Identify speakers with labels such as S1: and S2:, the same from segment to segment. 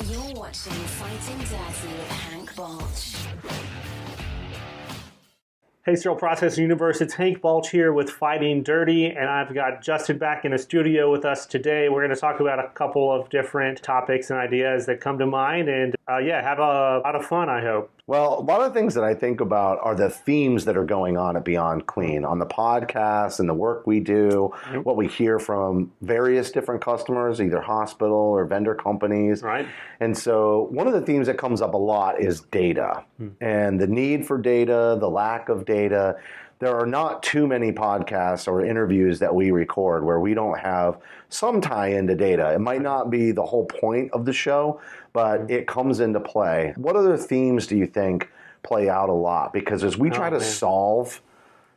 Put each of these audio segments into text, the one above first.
S1: You're watching Fighting Dirty with Hank Balch.
S2: Hey, Sterile Processing Universe, it's Hank Balch here with Fighting Dirty, and I've got Justin back in the studio with us today. We're going to talk about a couple of different topics and ideas that come to mind, and have a lot of fun, I hope.
S3: Well, a lot of things that I think about are the themes that are going on at Beyond Clean, on the podcast and the work we do, what we hear from various different customers, either hospital or vendor companies.
S2: Right.
S3: And so one of the themes that comes up a lot is data and the need for data, the lack of data. There are not too many podcasts or interviews that we record where we don't have some tie into data. It might not be the whole point of the show, but it comes into play. What other themes do you think play out a lot? Because as we try to solve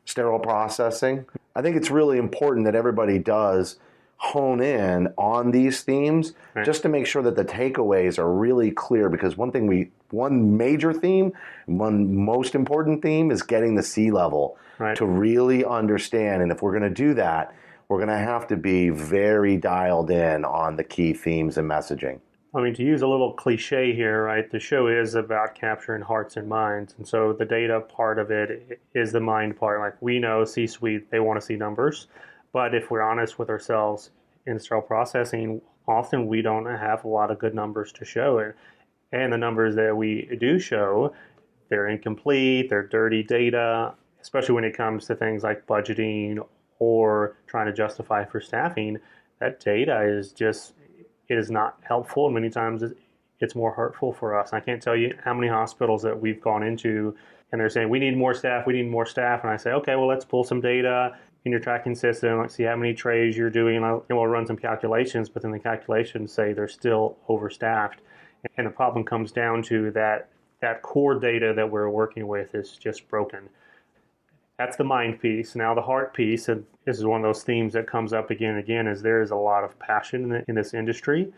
S3: sterile processing, I think it's really important that everybody does hone in on these themes just to make sure that the takeaways are really clear. Because one major theme, one most important theme is getting the C-level to really understand. And if we're going to do that, we're going to have to be very dialed in on the key themes and messaging.
S2: I mean, to use a little cliche here, right, the show is about capturing hearts and minds. And so the data part of it is the mind part. Like, we know C-suite, they want to see numbers. But if we're honest with ourselves in sterile processing, often we don't have a lot of good numbers to show. And the numbers that we do show, they're incomplete, they're dirty data, especially when it comes to things like budgeting or trying to justify for staffing. That data is just, it is not helpful. And many times it's more hurtful for us. I can't tell you how many hospitals that we've gone into and they're saying, we need more staff. And I say, okay, well, let's pull some data in your tracking system. Let's see how many trays you're doing. And we'll run some calculations, but then the calculations say they're still overstaffed. And the problem comes down to that core data that we're working with is just broken. That's the mind piece. Now the heart piece, and this is one of those themes that comes up again and again, is there is a lot of passion in this industry.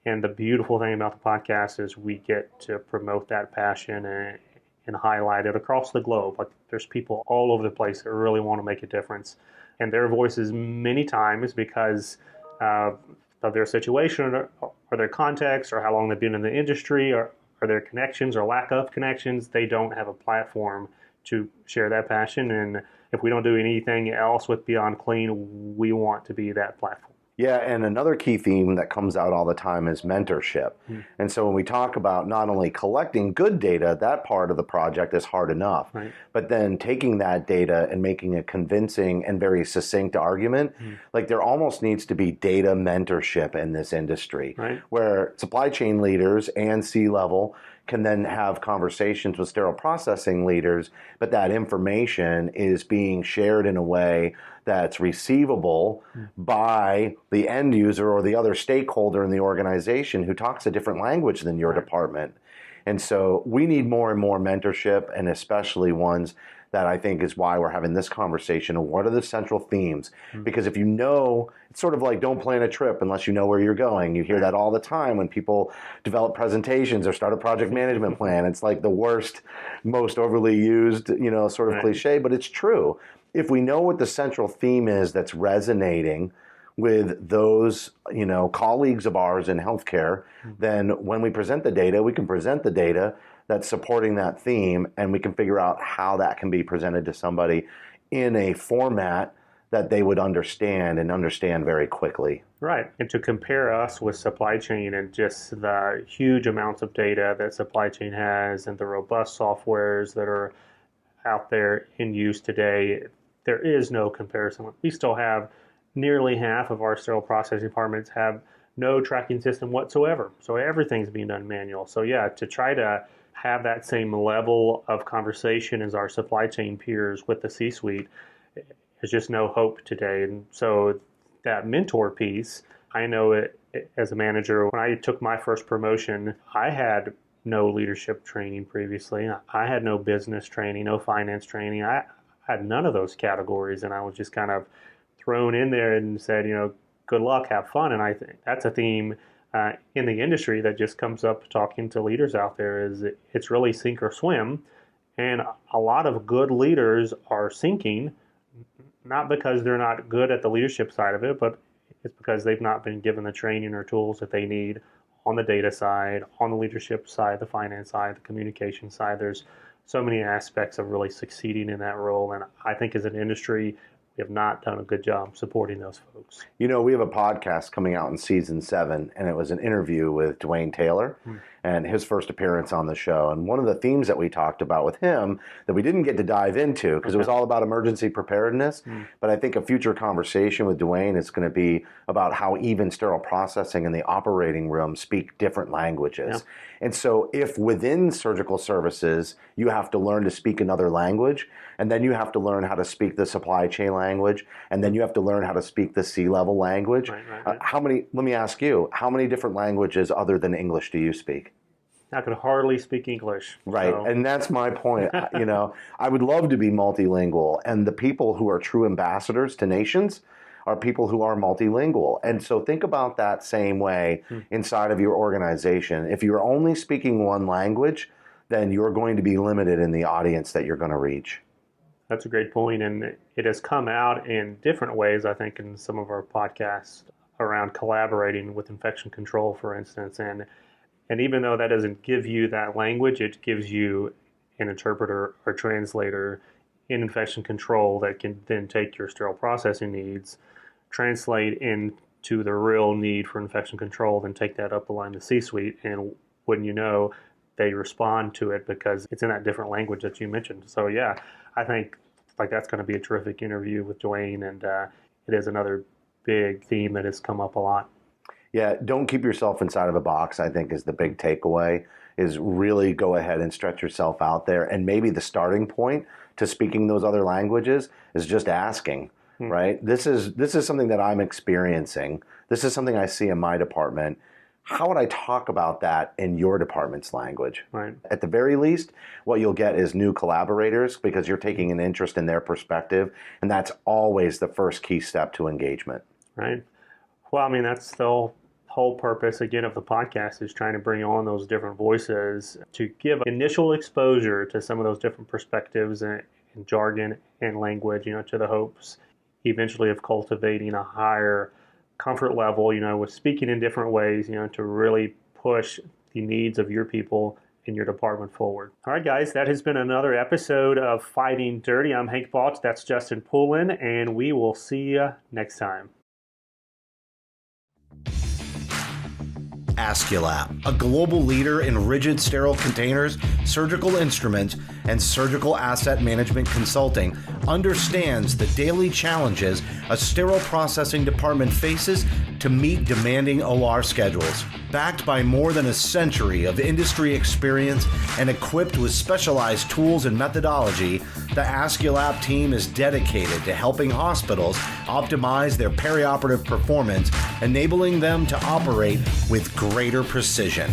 S2: And the beautiful thing about the podcast is we get to promote that passion and highlight it across the globe. Like, there's people all over the place that really want to make a difference. And their voices many times, because of their situation or their context or how long they've been in the industry or their connections or lack of connections, they don't have a platform to share that passion. And if we don't do anything else with Beyond Clean, we want to be that platform.
S3: Yeah, and another key theme that comes out all the time is mentorship. And so when we talk about not only collecting good data, that part of the project is hard enough, but then taking that data and making a convincing and very succinct argument, like there almost needs to be data mentorship in this industry, where supply chain leaders and C-level can then have conversations with sterile processing leaders, but that information is being shared in a way that's receivable by the end user or the other stakeholder in the organization who talks a different language than your department. And so we need more and more mentorship, and especially ones that I think is why we're having this conversation. And what are the central themes? Because if you know, it's sort of like don't plan a trip unless you know where you're going. You hear that all the time when people develop presentations or start a project management plan. It's like the worst, most overly used, sort of cliche, but it's true. If we know what the central theme is that's resonating with those, colleagues of ours in healthcare, then when we present the data, we can present the data that's supporting that theme, and we can figure out how that can be presented to somebody in a format that they would understand very quickly.
S2: Right. And to compare us with supply chain and just the huge amounts of data that supply chain has and the robust softwares that are out there in use today, there is no comparison. We still have nearly half of our sterile processing departments have no tracking system whatsoever. So everything's being done manual. So to try to have that same level of conversation as our supply chain peers with the C-suite, there's just no hope today. And so that mentor piece, I know it as a manager, when I took my first promotion, I had no leadership training previously. I had no business training, no finance training. I had none of those categories, and I was just kind of thrown in there and said, good luck, have fun. And I think that's a theme in the industry that just comes up talking to leaders out there, is it's really sink or swim. And a lot of good leaders are sinking, not because they're not good at the leadership side of it, but it's because they've not been given the training or tools that they need on the data side, on the leadership side, the finance side, the communication side. There's so many aspects of really succeeding in that role. And I think as an industry, we have not done a good job supporting those folks.
S3: You know, we have a podcast coming out in season 7, and it was an interview with Dwayne Taylor and his first appearance on the show. And one of the themes that we talked about with him that we didn't get to dive into because it was all about emergency preparedness. But I think a future conversation with Dwayne is going to be about how even sterile processing in the operating room speak different languages. Yeah. And so if within surgical services, you have to learn to speak another language, and then you have to learn how to speak the supply chain language, and then you have to learn how to speak the C-level language. Right. Let me ask you, how many different languages other than English do you speak?
S2: I can hardly speak English.
S3: Right,
S2: so.
S3: And that's my point. You know, I would love to be multilingual, and the people who are true ambassadors to nations are people who are multilingual. And so think about that same way inside of your organization. If you're only speaking one language, then you're going to be limited in the audience that you're going to reach.
S2: That's a great point, and it has come out in different ways, I think, in some of our podcasts around collaborating with infection control, for instance. And even though that doesn't give you that language, it gives you an interpreter or translator in infection control that can then take your sterile processing needs, translate into the real need for infection control, then take that up the line to C-suite, and wouldn't you know, they respond to it because it's in that different language that you mentioned. So yeah, I think like that's going to be a terrific interview with Dwayne, and it is another big theme that has come up a lot.
S3: Yeah, don't keep yourself inside of a box, I think, is the big takeaway, is really go ahead and stretch yourself out there. And maybe the starting point to speaking those other languages is just asking, right? This is something that I'm experiencing. This is something I see in my department. How would I talk about that in your department's language?
S2: Right.
S3: At the very least, what you'll get is new collaborators because you're taking an interest in their perspective, and that's always the first key step to engagement.
S2: Right. Well, I mean, that's the whole purpose, again, of the podcast is trying to bring on those different voices to give initial exposure to some of those different perspectives and jargon and language, to the hopes eventually of cultivating a higher comfort level, with speaking in different ways, to really push the needs of your people in your department forward. All right, guys, that has been another episode of Fighting Dirty. I'm Hank Balch, that's Justin Poulin, and we will see you next time.
S4: Aesculap, a global leader in rigid sterile containers, surgical instruments, and surgical asset management consulting, understands the daily challenges a sterile processing department faces to meet demanding OR schedules. Backed by more than a century of industry experience and equipped with specialized tools and methodology, the Aesculap team is dedicated to helping hospitals optimize their perioperative performance, enabling them to operate with greater precision.